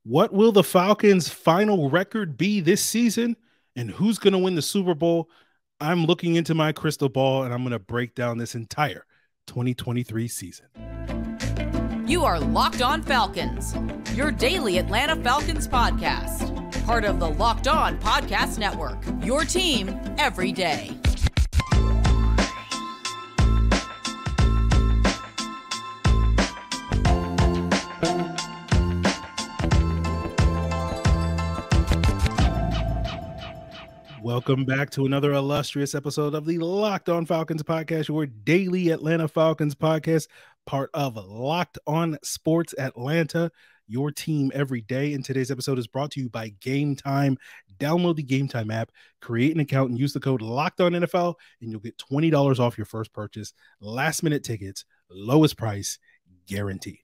What will the Falcons' final record be this season? And who's going to win the Super Bowl? I'm looking into my crystal ball, and I'm going to break down this entire 2023 season. You are Locked On Falcons, your daily Atlanta Falcons podcast. Part of the Locked On Podcast Network, your team every day. Welcome back to another illustrious episode of the Locked On Falcons podcast, your daily Atlanta Falcons podcast, part of Locked On Sports Atlanta, your team every day. And today's episode is brought to you by Gametime. Download the Gametime app, create an account, and use the code LOCKEDONNFL, and you'll get $20 off your first purchase. Last-minute tickets, lowest price, guaranteed.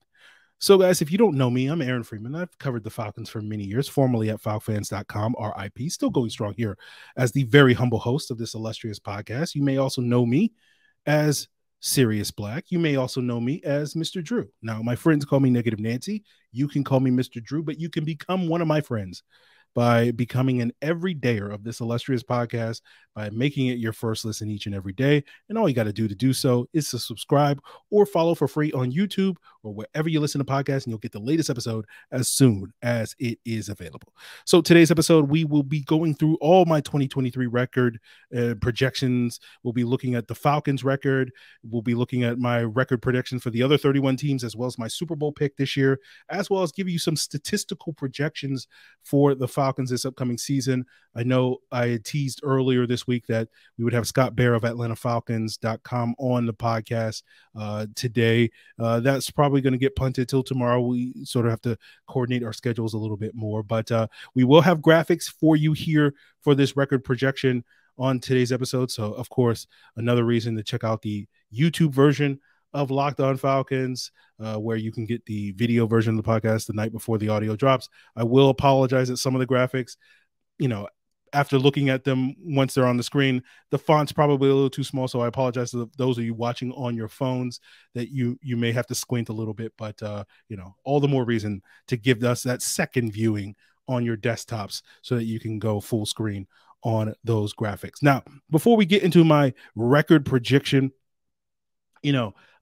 So, guys, if you don't know me, I'm Aaron Freeman. I've covered the Falcons for many years, formerly at FalcFans.com, RIP, still going strong here as the very humble host of this illustrious podcast. You may also know me as Sirius Black. You may also know me as Mr. Drew. Now, my friends call me Negative Nancy. You can call me Mr. Drew, but you can become one of my friends by becoming an everydayer of this illustrious podcast, by making it your first listen each and every day. And all you got to do so is to subscribe or follow for free on YouTube or wherever you listen to podcasts, and you'll get the latest episode as soon as it is available. So today's episode, we will be going through all my 2023 record projections. We'll be looking at the Falcons record. We'll be looking at my record predictions for the other 31 teams, as well as my Super Bowl pick this year, as well as give you some statistical projections for the Falcons this upcoming season. I know I had teased earlier this week that we would have Scott Bair of AtlantaFalcons.com on the podcast today. That's probably going to get punted till tomorrow. We sort of have to coordinate our schedules a little bit more, but we will have graphics for you here for this record projection on today's episode. So, of course, another reason to check out the YouTube version of Locked On Falcons, where you can get the video version of the podcast the night before the audio drops. I will apologize at some of the graphics. After looking at them once they're on the screen, the font's probably a little too small, so I apologize to those of you watching on your phones that you may have to squint a little bit, but all the more reason to give us that second viewing on your desktops so that you can go full screen on those graphics. Now, before we get into my record projection,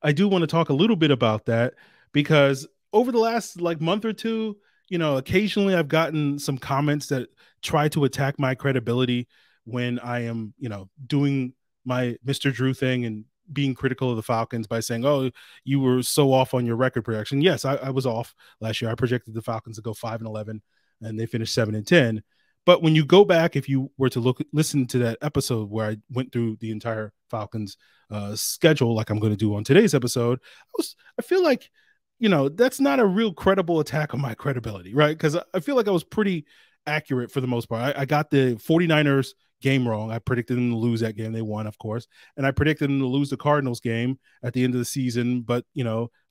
I do want to talk a little bit about that, because over the last month or two, occasionally I've gotten some comments that try to attack my credibility when I am, doing my Mr. Drew thing and being critical of the Falcons by saying, oh, you were so off on your record projection. Yes, I was off last year. I projected the Falcons to go 5-11 and they finished 7-10. But when you go back, if you were to listen to that episode where I went through the entire Falcons schedule, like I'm going to do on today's episode, I feel like, that's not a real credible attack on my credibility, right? Because I feel like I was pretty accurate for the most part. I got the 49ers game wrong. I predicted them to lose that game. They won, of course. And I predicted them to lose the Cardinals game at the end of the season. But,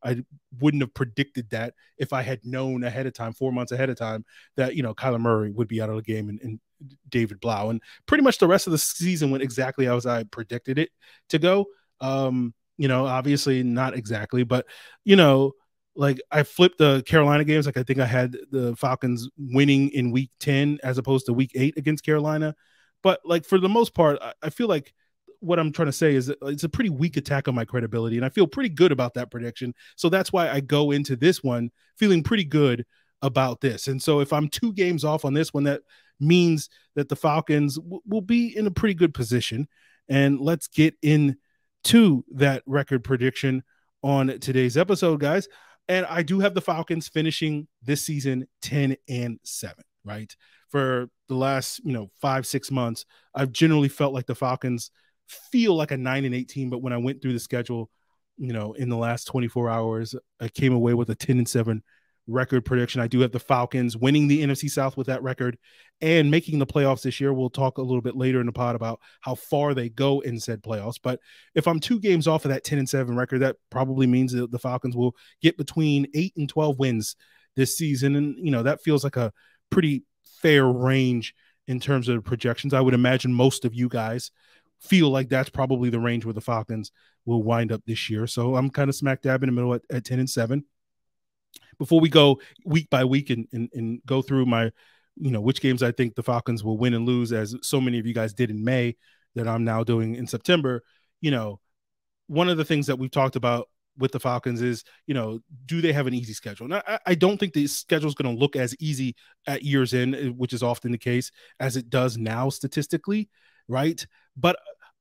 I wouldn't have predicted that if I had known ahead of time, 4 months ahead of time, that, Kyler Murray would be out of the game and David Blau. And pretty much the rest of the season went exactly as I predicted it to go. Obviously not exactly, but, I flipped the Carolina games. I think I had the Falcons winning in week 10 as opposed to week 8 against Carolina. But for the most part, I feel like what I'm trying to say is that it's a pretty weak attack on my credibility, and I feel pretty good about that prediction. So that's why I go into this one feeling pretty good about this. And so if I'm 2 games off on this one, that means that the Falcons will be in a pretty good position. And let's get into that record prediction on today's episode, guys. And I do have the Falcons finishing this season 10-7, right? For the last, 5-6 months, I've generally felt like the Falcons feel like a 9-8 team. But when I went through the schedule, in the last 24 hours, I came away with a 10-7 record prediction. I do have the Falcons winning the NFC South with that record and making the playoffs this year. We'll talk a little bit later in the pod about how far they go in said playoffs. But if I'm 2 games off of that 10-7 record, that probably means that the Falcons will get between 8 and 12 wins this season. And, that feels like a pretty fair range in terms of projections. I would imagine most of you guys feel like that's probably the range where the Falcons will wind up this year. So I'm kind of smack dab in the middle at 10-7. before we go week by week and go through my, which games I think the Falcons will win and lose, as so many of you guys did in May that I'm now doing in September, one of the things that we've talked about with the Falcons is, do they have an easy schedule? Now, I don't think the schedule is going to look as easy at year's end, which is often the case, as it does now statistically, right? But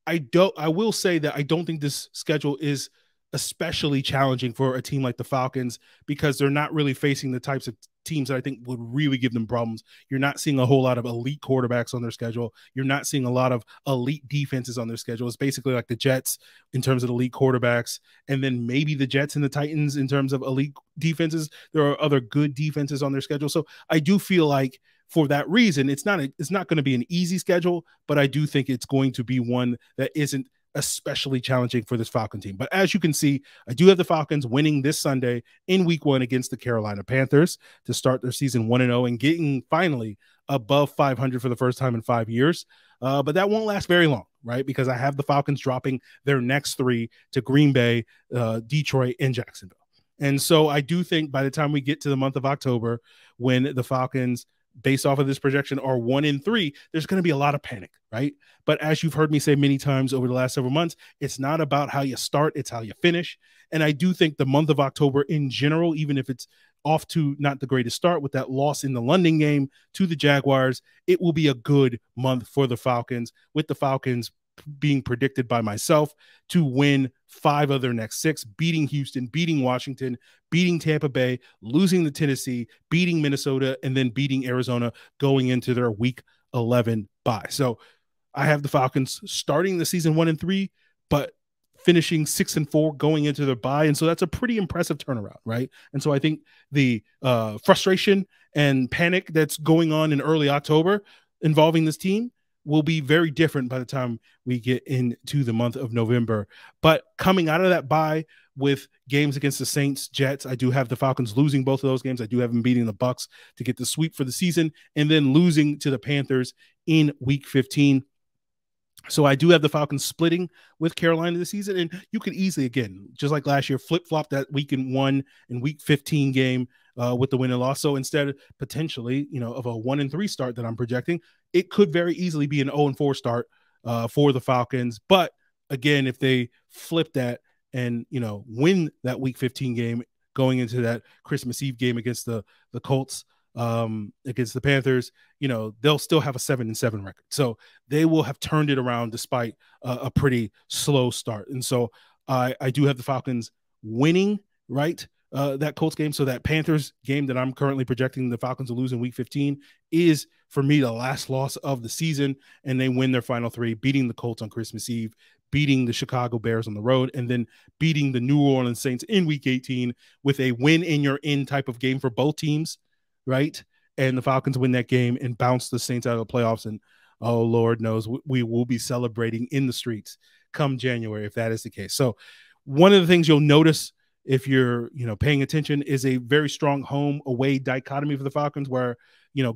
I will say that I don't think this schedule is especially challenging for a team like the Falcons, because they're not really facing the types of teams that I think would really give them problems. You're not seeing a whole lot of elite quarterbacks on their schedule. You're not seeing a lot of elite defenses on their schedule. It's basically like the Jets in terms of elite quarterbacks, and then maybe the Jets and the Titans in terms of elite defenses. There are other good defenses on their schedule. So I do feel like for that reason, it's not going to be an easy schedule, but I do think it's going to be one that isn't especially challenging for this Falcon team. But as you can see, I do have the Falcons winning this Sunday in week 1 against the Carolina Panthers to start their season 1-0 and getting finally above 500 for the first time in 5 years. But that won't last very long, right? Because I have the Falcons dropping their next 3 to Green Bay, Detroit, and Jacksonville. And so I do think by the time we get to the month of October, when the Falcons, based off of this projection, are 1-3, there's going to be a lot of panic, right? But as you've heard me say many times over the last several months, it's not about how you start, it's how you finish. And I do think the month of October in general, even if it's off to not the greatest start with that loss in the London game to the Jaguars, it will be a good month for the Falcons, with the Falcons being predicted by myself to win 5 of their next 6, beating Houston, beating Washington, beating Tampa Bay, losing to Tennessee, beating Minnesota, and then beating Arizona going into their week 11 bye. So I have the Falcons starting the season 1-3, but finishing 6-4 going into their bye. And so that's a pretty impressive turnaround, right? And so I think the frustration and panic that's going on in early October involving this team will be very different by the time we get into the month of November. But coming out of that bye with games against the Saints, Jets, I do have the Falcons losing both of those games. I do have them beating the Bucs to get the sweep for the season, and then losing to the Panthers in week 15. So I do have the Falcons splitting with Carolina this season, and you could easily, again, just like last year, flip-flop that week 1 and week 15 game with the win and loss. So instead, potentially, of a 1-3 start that I'm projecting, it could very easily be an 0-4 start for the Falcons. But again, if they flip that and, win that week 15 game going into that Christmas Eve game against the Colts, against the Panthers, they'll still have a 7-7 record. So they will have turned it around despite a pretty slow start. And so I do have the Falcons winning, right? That Colts game. So that Panthers game that I'm currently projecting the Falcons to lose in week 15 is, for me, the last loss of the season. And they win their final 3, beating the Colts on Christmas Eve, beating the Chicago Bears on the road, and then beating the New Orleans Saints in week 18 with a win in your in type of game for both teams, right? And the Falcons win that game and bounce the Saints out of the playoffs. And oh, Lord knows we will be celebrating in the streets come January if that is the case. So one of the things you'll notice if you're, paying attention is a very strong home away dichotomy for the Falcons, where,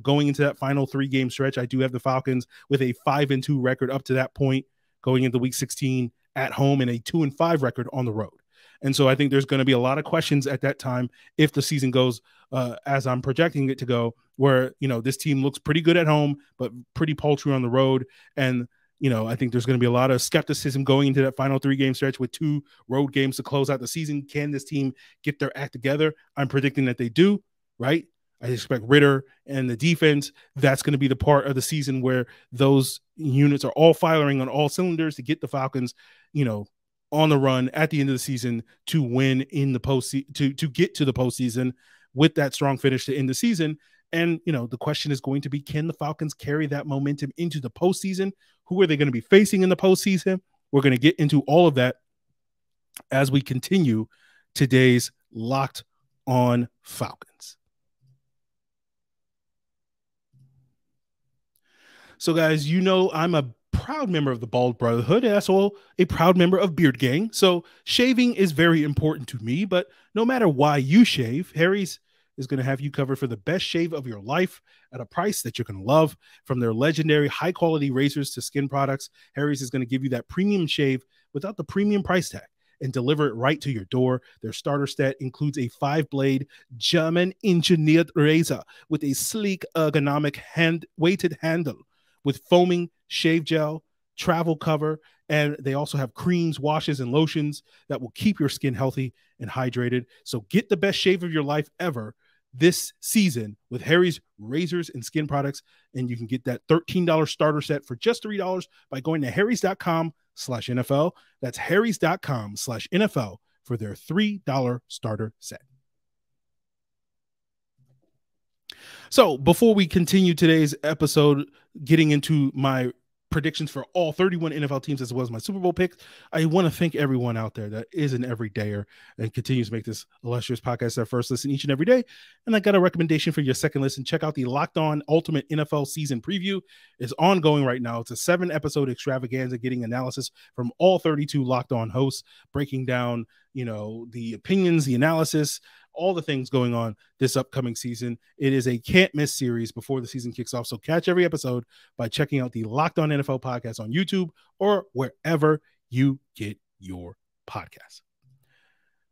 going into that final 3-game stretch, I do have the Falcons with a 5-2 record up to that point, going into week 16 at home, and a 2-5 record on the road. And so I think there's going to be a lot of questions at that time if the season goes as I'm projecting it to go, where, this team looks pretty good at home, but pretty paltry on the road. And, I think there's going to be a lot of skepticism going into that final 3-game stretch with 2 road games to close out the season. Can this team get their act together? I'm predicting that they do, right? I expect Ridder and the defense, that's going to be the part of the season where those units are all firing on all cylinders to get the Falcons, on the run at the end of the season to win in the postseason, to get to the postseason with that strong finish to end the season. And, the question is going to be, can the Falcons carry that momentum into the postseason? Who are they going to be facing in the postseason? We're going to get into all of that as we continue today's Locked On Falcons. So, guys, I'm a proud member of the Bald Brotherhood, and also a proud member of Beard Gang. So shaving is very important to me, but no matter why you shave, Harry's is going to have you covered for the best shave of your life at a price that you're going to love. From their legendary high-quality razors to skin products, Harry's is going to give you that premium shave without the premium price tag. and deliver it right to your door. Their starter set includes a 5-blade German-engineered razor with a sleek, ergonomic weighted handle with foaming shave gel, travel cover, and they also have creams, washes, and lotions that will keep your skin healthy and hydrated. So get the best shave of your life ever this season with Harry's razors and skin products, and you can get that $13 starter set for just $3 by going to harrys.com/NFL. That's harrys.com/NFL for their $3 starter set. So before we continue today's episode, getting into my predictions for all 31 NFL teams as well as my Super Bowl picks, I want to thank everyone out there that is an everydayer and continues to make this illustrious podcast their first listen each and every day. And I got a recommendation for your second listen. Check out the Locked On Ultimate NFL Season Preview. It's ongoing right now. It's a 7-episode extravaganza getting analysis from all 32 Locked On hosts, breaking down, the opinions, the analysis, all the things going on this upcoming season. It is a can't miss series before the season kicks off. So catch every episode by checking out the Locked On NFL podcast on YouTube or wherever you get your podcasts.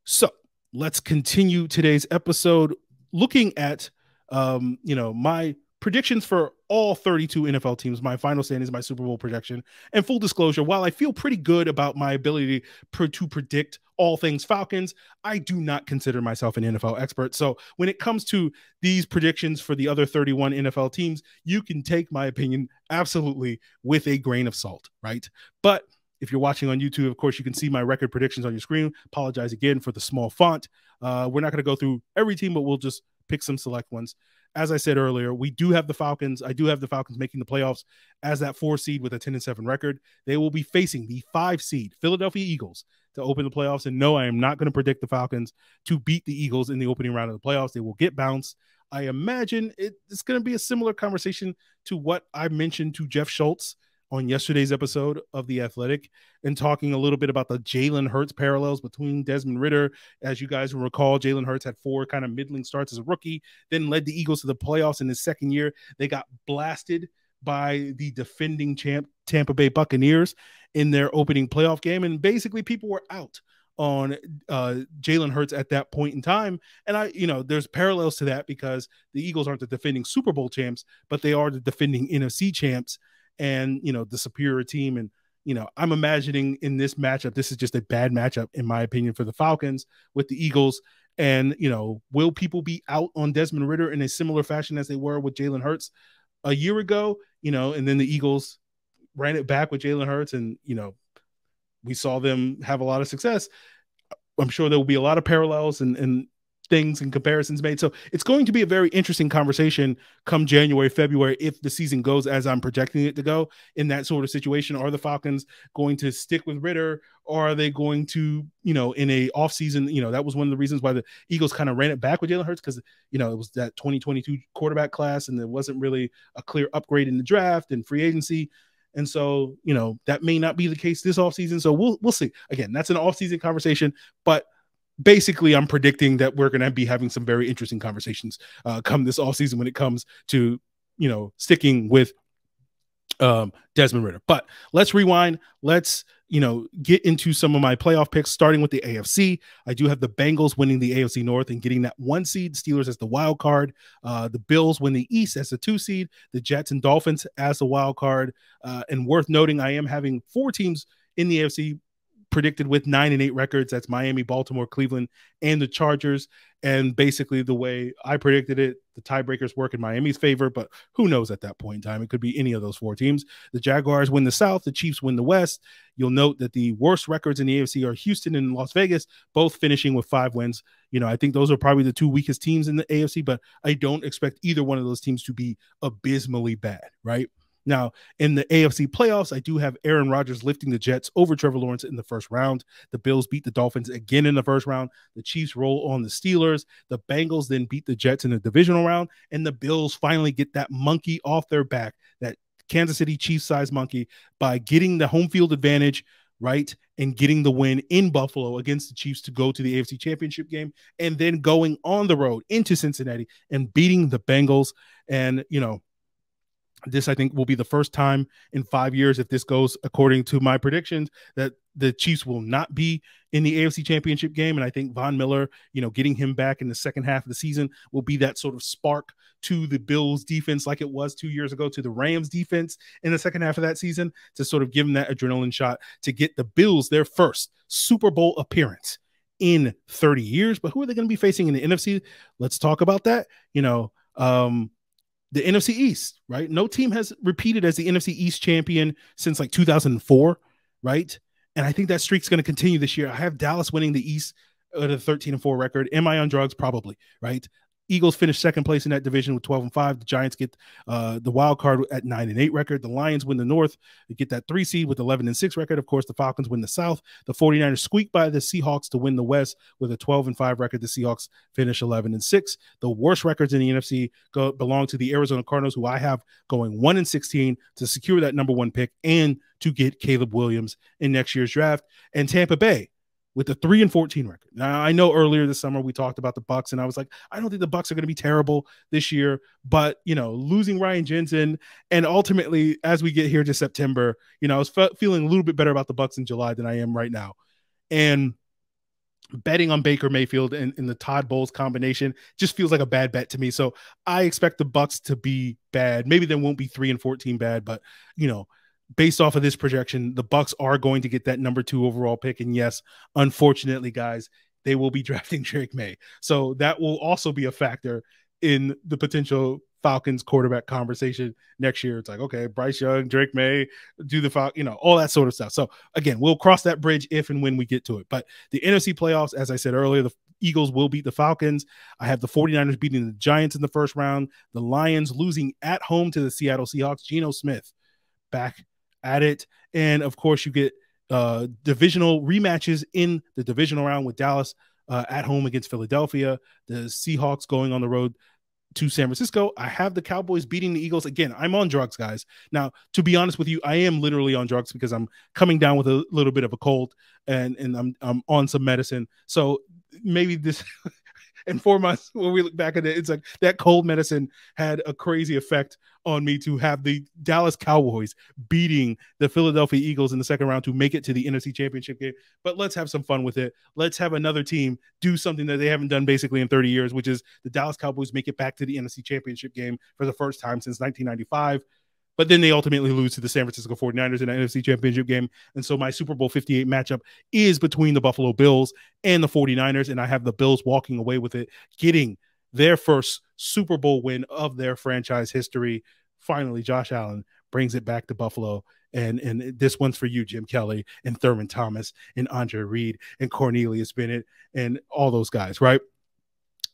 So let's continue today's episode looking at, my predictions for all 32 NFL teams. My final stand is my Super Bowl projection. And full disclosure, while I feel pretty good about my ability to predict all things Falcons, I do not consider myself an NFL expert. So when it comes to these predictions for the other 31 NFL teams, you can take my opinion absolutely with a grain of salt, right? But if you're watching on YouTube, of course, you can see my record predictions on your screen. Apologize again for the small font. We're not going to go through every team, but we'll just pick some select ones. As I said earlier, we do have the Falcons. I do have the Falcons making the playoffs as that 4 seed with a 10-7 record. They will be facing the 5 seed Philadelphia Eagles to open the playoffs. And no, I am not going to predict the Falcons to beat the Eagles in the opening round of the playoffs. They will get bounced. I imagine it's going to be a similar conversation to what I mentioned to Jeff Schultz on yesterday's episode of The Athletic, and talking a little bit about the Jalen Hurts parallels between Desmond Ridder. As you guys will recall, Jalen Hurts had 4 kind of middling starts as a rookie, then led the Eagles to the playoffs in his second year. They got blasted by the defending champ Tampa Bay Buccaneers in their opening playoff game, and basically people were out on Jalen Hurts at that point in time. And there's parallels to that because the Eagles aren't the defending Super Bowl champs, but they are the defending NFC champs and, the superior team. And, I'm imagining in this matchup, this is just a bad matchup, in my opinion, for the Falcons with the Eagles. And, will people be out on Desmond Ridder in a similar fashion as they were with Jalen Hurts a year ago? And then the Eagles ran it back with Jalen Hurts and, we saw them have a lot of success. I'm sure there will be a lot of parallels and things and comparisons made. So it's going to be a very interesting conversation come January, February, if the season goes as I'm projecting it to go in that sort of situation. Are the Falcons going to stick with Ridder, or are they going to, in a offseason, that was one of the reasons why the Eagles kind of ran it back with Jalen Hurts, because, it was that 2022 quarterback class and there wasn't really a clear upgrade in the draft and free agency. And so, that may not be the case this offseason. So we'll see. Again, that's an offseason conversation, but basically I'm predicting that we're going to be having some very interesting conversations come this offseason when it comes to, sticking with Desmond Ridder. But let's rewind. Let's, get into some of my playoff picks, starting with the AFC. I do have the Bengals winning the AFC North and getting that 1 seed, Steelers as the wild card. The Bills win the East as the 2 seed, the Jets and Dolphins as the wild card. And worth noting, I am having 4 teams in the AFC predicted with 9-8 records. That's Miami, Baltimore, Cleveland, and the Chargers. And basically the way I predicted it, the tiebreakers work in Miami's favor, but who knows at that point in time? It could be any of those 4 teams. The Jaguars win the South, the Chiefs win the West. You'll note that the worst records in the AFC are Houston and Las Vegas, both finishing with 5 wins. I think those are probably the 2 weakest teams in the AFC, but I don't expect either one of those teams to be abysmally bad, right? Now, in the AFC playoffs, I do have Aaron Rodgers lifting the Jets over Trevor Lawrence in the first round. The Bills beat the Dolphins again in the first round. The Chiefs roll on the Steelers. The Bengals then beat the Jets in the divisional round. And the Bills finally get that monkey off their back, that Kansas City Chiefs-sized monkey, by getting the home field advantage, right, and getting the win in Buffalo against the Chiefs to go to the AFC Championship game, and then going on the road into Cincinnati and beating the Bengals. And, This, I think, will be the first time in 5 years, if this goes according to my predictions, that the Chiefs will not be in the AFC Championship game. And I think Von Miller, getting him back in the second half of the season will be that sort of spark to the Bills defense, like it was 2 years ago to the Rams defense in the second half of that season, to sort of give them that adrenaline shot to get the Bills their first Super Bowl appearance in 30 years. But who are they going to be facing in the NFC? Let's talk about that. The NFC East, right? No team has repeated as the NFC East champion since like 2004, right? And I think that streak's going to continue this year. I have Dallas winning the East at a 13-4 record. Am I on drugs? Probably, right? Eagles finish second place in that division with 12-5. The Giants get the wild card at 9-8 record. The Lions win the North. They get that 3 seed with 11-6 record. Of course, the Falcons win the South. The 49ers squeak by the Seahawks to win the West with a 12-5 record. The Seahawks finish 11-6. The worst records in the NFC belong to the Arizona Cardinals, who I have going 1-16 to secure that number 1 pick and to get Caleb Williams in next year's draft. And Tampa Bay with the 3-14 record. Now, I know earlier this summer we talked about the Bucs, and I was like, I don't think the Bucs are going to be terrible this year, but losing Ryan Jensen, and ultimately as we get here to September, I was feeling a little bit better about the Bucs in July than I am right now, and betting on Baker Mayfield and in the Todd Bowles combination just feels like a bad bet to me. So I expect the Bucs to be bad. Maybe they won't be 3-14 bad, but based off of this projection, the Bucs are going to get that number 2 overall pick. And yes, unfortunately, guys, they will be drafting Drake May. So that will also be a factor in the potential Falcons quarterback conversation next year. It's like, okay, Bryce Young, Drake May, do the Falcons, all that sort of stuff. So again, we'll cross that bridge if and when we get to it. But the NFC playoffs, as I said earlier, the Eagles will beat the Falcons. I have the 49ers beating the Giants in the first round. The Lions losing at home to the Seattle Seahawks. Geno Smith back at it. And of course, you get divisional rematches in the divisional round with Dallas at home against Philadelphia, the Seahawks going on the road to San Francisco. I have the Cowboys beating the Eagles. Again, I'm on drugs, guys. Now, to be honest with you, I am literally on drugs because I'm coming down with a little bit of a cold and I'm on some medicine. So maybe this in 4 months, when we look back at it, it's like that cold medicine had a crazy effect on me to have the Dallas Cowboys beating the Philadelphia Eagles in the second round to make it to the NFC Championship game. But let's have some fun with it. Let's have another team do something that they haven't done basically in 30 years, which is the Dallas Cowboys make it back to the NFC Championship game for the first time since 1995. But then they ultimately lose to the San Francisco 49ers in the NFC Championship game. And so my Super Bowl 58 matchup is between the Buffalo Bills and the 49ers, and I have the Bills walking away with it, getting their first Super Bowl win of their franchise history. Finally, Josh Allen brings it back to Buffalo. And this one's for you, Jim Kelly and Thurman Thomas and Andre Reed and Cornelius Bennett and all those guys, right?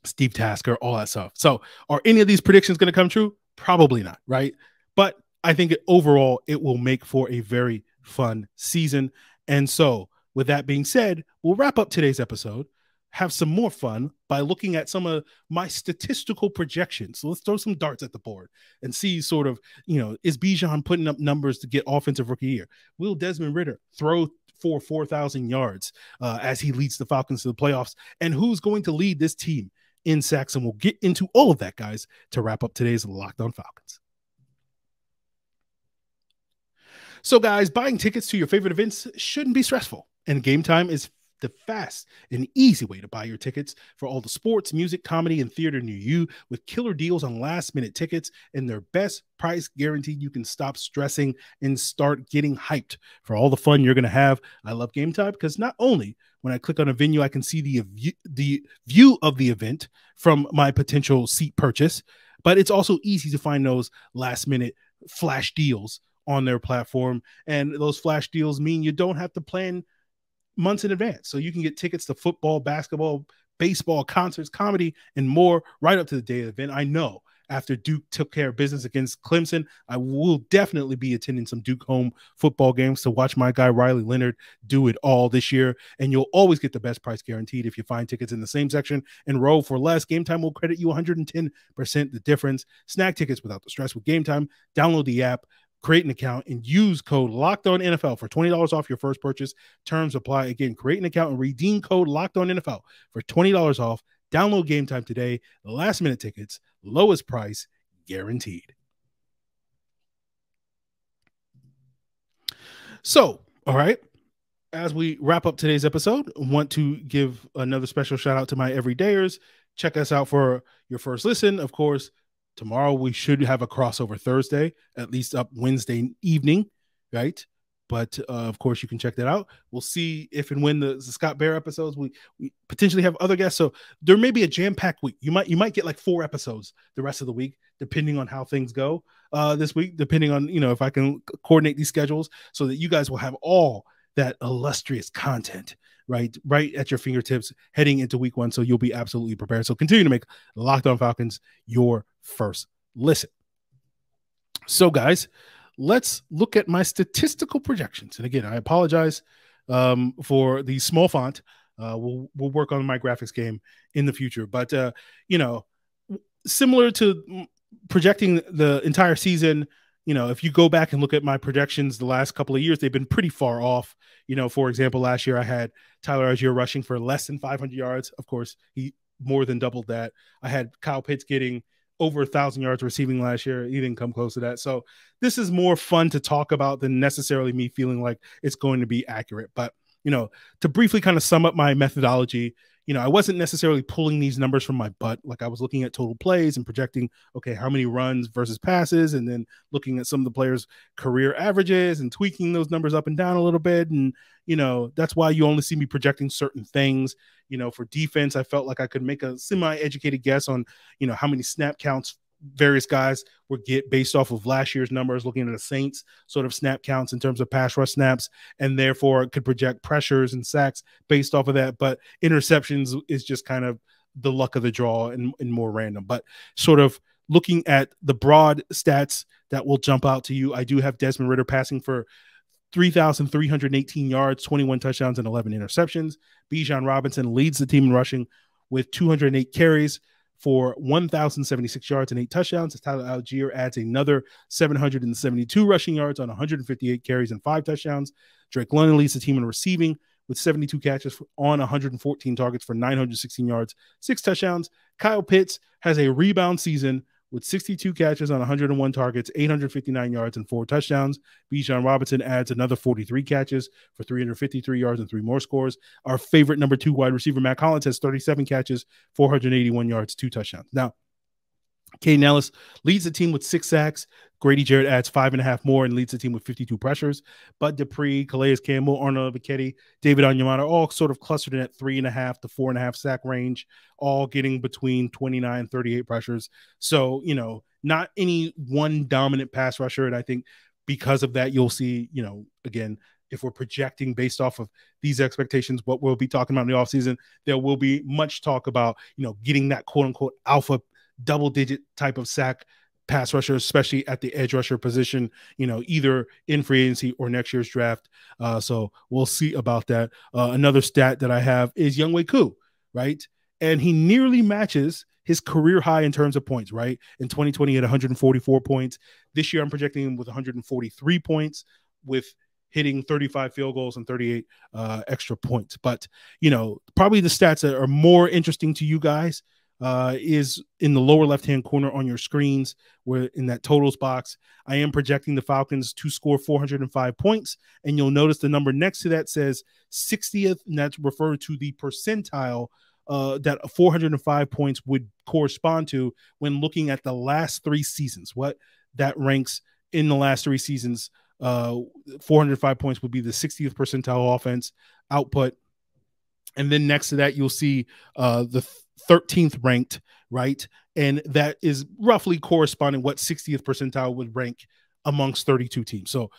Steve Tasker, all that stuff. So are any of these predictions going to come true? Probably not, right? But I think overall it will make for a very fun season. And so with that being said, we'll wrap up today's episode, have some more fun by looking at some of my statistical projections. So let's throw some darts at the board and see sort of, is Bijan putting up numbers to get offensive rookie year? Will Desmond Ridder throw for 4,000 yards as he leads the Falcons to the playoffs? And who's going to lead this team in sacks? And we'll get into all of that, guys, to wrap up today's Locked On Falcons. So, guys, buying tickets to your favorite events shouldn't be stressful, and Gametime is the fast and easy way to buy your tickets for all the sports, music, comedy, and theater near you, with killer deals on last-minute tickets and their best price guaranteed. You can stop stressing and start getting hyped for all the fun you're going to have. I love Gametime because not only when I click on a venue, I can see the view of the event from my potential seat purchase, but it's also easy to find those last-minute flash deals on their platform. And those flash deals mean you don't have to plan months in advance. So you can get tickets to football, basketball, baseball, concerts, comedy, and more right up to the day of the event. I know after Duke took care of business against Clemson, I will definitely be attending some Duke home football games to watch my guy Riley Leonard do it all this year. And you'll always get the best price guaranteed if you find tickets in the same section and row for less. Gametime will credit you 110% the difference. Snag tickets without the stress with Gametime. Download the app, create an account, and use code LOCKEDONNFL for $20 off your first purchase. Terms apply. Again, create an account and redeem code LOCKEDONNFL for $20 off. Download Gametime today. Last-minute tickets, lowest price guaranteed. So, all right. As we wrap up today's episode, I want to give another special shout out to my everydayers. Check us out for your first listen. Of course, tomorrow we should have a crossover Thursday, at least up Wednesday evening, right? But of course, you can check that out. We'll see if and when the Scott Bear episodes, we potentially have other guests. So there may be a jam-packed week. You might get like 4 episodes the rest of the week, depending on how things go this week, depending on, if I can coordinate these schedules so that you guys will have all that illustrious content right at your fingertips heading into week 1. So you'll be absolutely prepared. So continue to make Locked On Falcons your first listen. So guys, let's look at my statistical projections. And again, I apologize for the small font. We'll work on my graphics game in the future, but similar to projecting the entire season, if you go back and look at my projections the last couple of years, they've been pretty far off. For example, last year I had Tyler Algier rushing for less than 500 yards. Of course, he more than doubled that. I had Kyle Pitts getting over 1,000 yards receiving last year. He didn't come close to that. So this is more fun to talk about than necessarily me feeling like it's going to be accurate. But, to briefly kind of sum up my methodology, I wasn't necessarily pulling these numbers from my butt. Like I was looking at total plays and projecting, okay, how many runs versus passes, and then looking at some of the players' career averages and tweaking those numbers up and down a little bit. And, that's why you only see me projecting certain things. For defense, I felt like I could make a semi-educated guess on, how many snap counts various guys would get based off of last year's numbers, looking at the Saints sort of snap counts in terms of pass rush snaps, and therefore could project pressures and sacks based off of that. But interceptions is just kind of the luck of the draw and more random. But sort of looking at the broad stats that will jump out to you, I do have Desmond Ridder passing for 3,318 yards, 21 touchdowns, and 11 interceptions. Bijan Robinson leads the team in rushing with 208 carries for 1,076 yards and 8 touchdowns. Tyler Algier adds another 772 rushing yards on 158 carries and 5 touchdowns. Drake London leads the team in receiving with 72 catches on 114 targets for 916 yards, 6 touchdowns. Kyle Pitts has a rebound season with 62 catches on 101 targets, 859 yards, and 4 touchdowns. Bijan Robinson adds another 43 catches for 353 yards and 3 more scores. Our favorite number 2 wide receiver, Matt Collins, has 37 catches, 481 yards, 2 touchdowns. Now, Kaden Elliss leads the team with 6 sacks. Grady Jarrett adds 5.5 more and leads the team with 52 pressures. Bud Dupree, Calais Campbell, Arnold Bichetti, David Onyemata, all sort of clustered in at 3.5 to 4.5 sack range, all getting between 29 and 38 pressures. So, not any one dominant pass rusher. And I think because of that, you'll see, again, if we're projecting based off of these expectations, what we'll be talking about in the offseason, there will be much talk about, getting that quote unquote alpha double-digit type of sack pass rusher, especially at the edge rusher position, either in free agency or next year's draft. So we'll see about that. Another stat that I have is Younghoe Koe, right? And he nearly matches his career high in terms of points, right? In 2020, he had 144 points. This year, I'm projecting him with 143 points with hitting 35 field goals and 38 extra points. But, probably the stats that are more interesting to you guys is in the lower left-hand corner on your screens, where in that totals box, I am projecting the Falcons to score 405 points. And you'll notice the number next to that says 60th, and that's referred to the percentile that 405 points would correspond to when looking at the last 3 seasons. What that ranks in the last 3 seasons, 405 points would be the 60th percentile offense output. And then next to that, you'll see the 13th ranked, right? And that is roughly corresponding what 60th percentile would rank amongst 32 teams. So,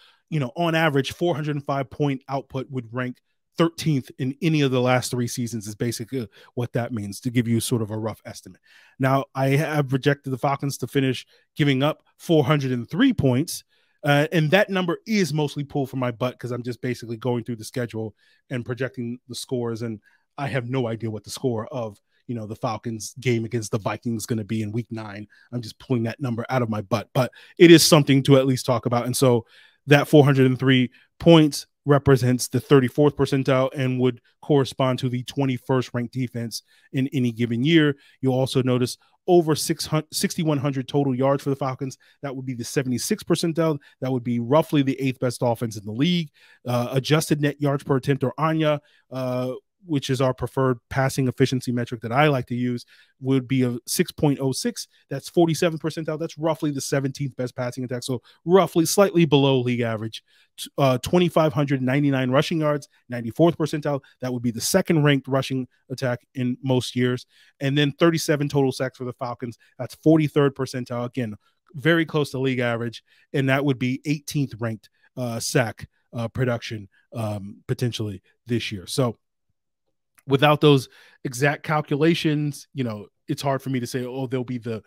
on average, 405 point output would rank 13th in any of the last 3 seasons is basically what that means, to give you sort of a rough estimate. Now, I have projected the Falcons to finish giving up 403 points. And that number is mostly pulled from my butt because I'm just basically going through the schedule and projecting the scores. And I have no idea what the score of, the Falcons game against the Vikings is going to be in week 9. I'm just pulling that number out of my butt, but it is something to at least talk about. And so that 403 points represents the 34th percentile and would correspond to the 21st ranked defense in any given year. You'll also notice over 6,100 total yards for the Falcons. That would be the 76th percentile. That would be roughly the 8th best offense in the league. Adjusted net yards per attempt, or ANYA, which is our preferred passing efficiency metric that I like to use, would be a 6.06. That's 47th percentile. That's roughly the 17th best passing attack. So roughly slightly below league average. 2,599 rushing yards, 94th percentile. That would be the second ranked rushing attack in most years. And then 37 total sacks for the Falcons. That's 43rd percentile. Again, very close to league average. And that would be 18th ranked sack production potentially this year. So without those exact calculations, it's hard for me to say, oh, they'll be the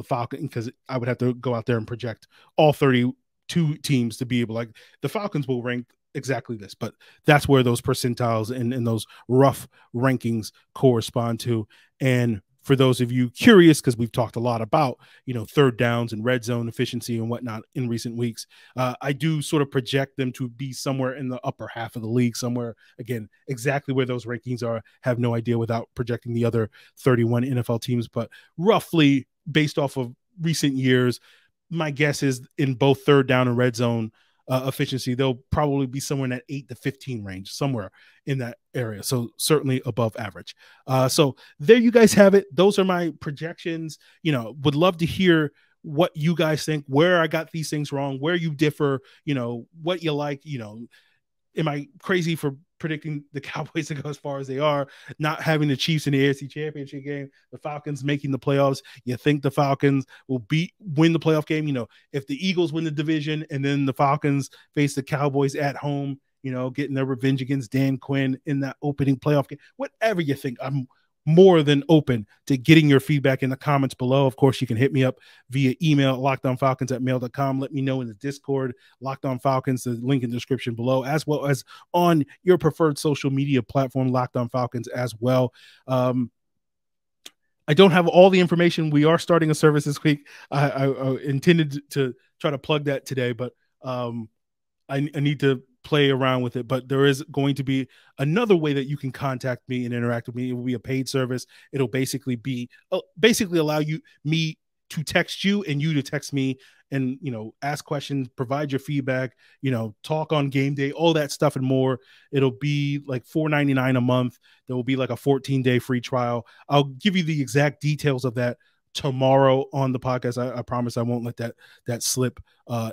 Falcon, because I would have to go out there and project all 32 teams to be able, like, the Falcons will rank exactly this, but that's where those percentiles and those rough rankings correspond to. And for those of you curious, because we've talked a lot about, third downs and red zone efficiency and whatnot in recent weeks, I do sort of project them to be somewhere in the upper half of the league, somewhere, again, exactly where those rankings are, have no idea without projecting the other 31 NFL teams, but roughly based off of recent years, my guess is in both third down and red zone efficiency, they'll probably be somewhere in that 8 to 15 range, somewhere in that area. So certainly above average. So there you guys have it. Those are my projections. Would love to hear what you guys think, where I got these things wrong, where you differ, what you like. Am I crazy for predicting the Cowboys to go as far as they are, not having the Chiefs in the AFC Championship game, the Falcons making the playoffs? You think the Falcons will win the playoff game? If the Eagles win the division and then the Falcons face the Cowboys at home, getting their revenge against Dan Quinn in that opening playoff game, whatever you think, I'm more than open to getting your feedback in the comments below. Of course, you can hit me up via email at lockedonfalcons@mail.com. Let me know in the Discord, Locked On Falcons, the link in the description below, as well as on your preferred social media platform, Locked On Falcons as well. I don't have all the information. We are starting a service this week. I intended to try to plug that today, but I need to play around with it. But there is going to be another way that you can contact me and interact with me. It will be a paid service. It'll basically allow me to text you and you to text me, and ask questions, provide your feedback, talk on game day, all that stuff and more. It'll be like $4.99 a month. There will be like a 14-day free trial. I'll give you the exact details of that tomorrow on the podcast. I promise I won't let that slip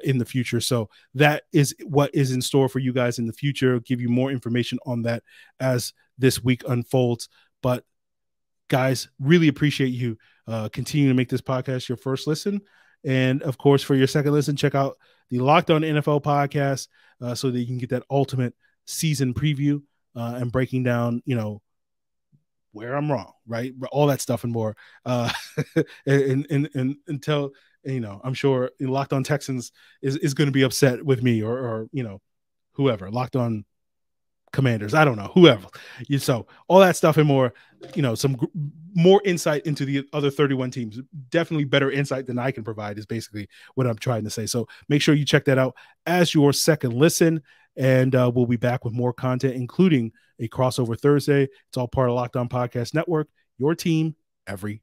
in the future. So that is what is in store for you guys in the future. I'll give you more information on that as this week unfolds. But guys, really appreciate you continuing to make this podcast your first listen. And of course, for your second listen, check out the Locked On NFL podcast so that you can get that ultimate season preview and breaking down, where I'm wrong, right? All that stuff and more. And until, I'm sure Locked On Texans is going to be upset with me or whoever, Locked On Commanders, I don't know, whoever. So all that stuff and more, some more insight into the other 31 teams, definitely better insight than I can provide is basically what I'm trying to say. So make sure you check that out as your second listen. And we'll be back with more content, including a crossover Thursday. It's all part of Locked On Podcast Network, your team every